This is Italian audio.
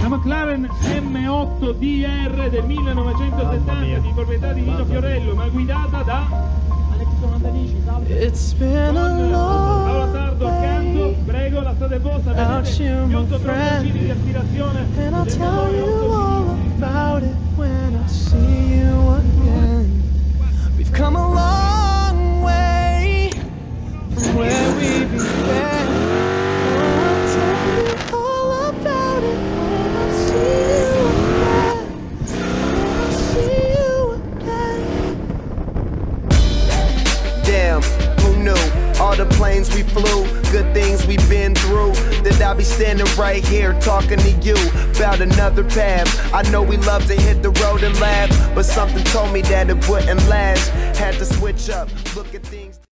La McLaren M8 DR del 1970 di proprietà di Nino Fiorello, ma guidata da Alex Comandanici. Con Paola Sardo accanto, prego, la strada è vostra, vedete gli 8 trofei di aspirazione del Motore 8 We've come a long way from where we began. I'll tell you all about it when I see you again. Damn, who knew? All the planes we flew, good things we've been through. That I'll be standing right here talking to you about another path. I know we love to hit the road and laugh, but something told me that it wouldn't last. Had to switch up, look at things.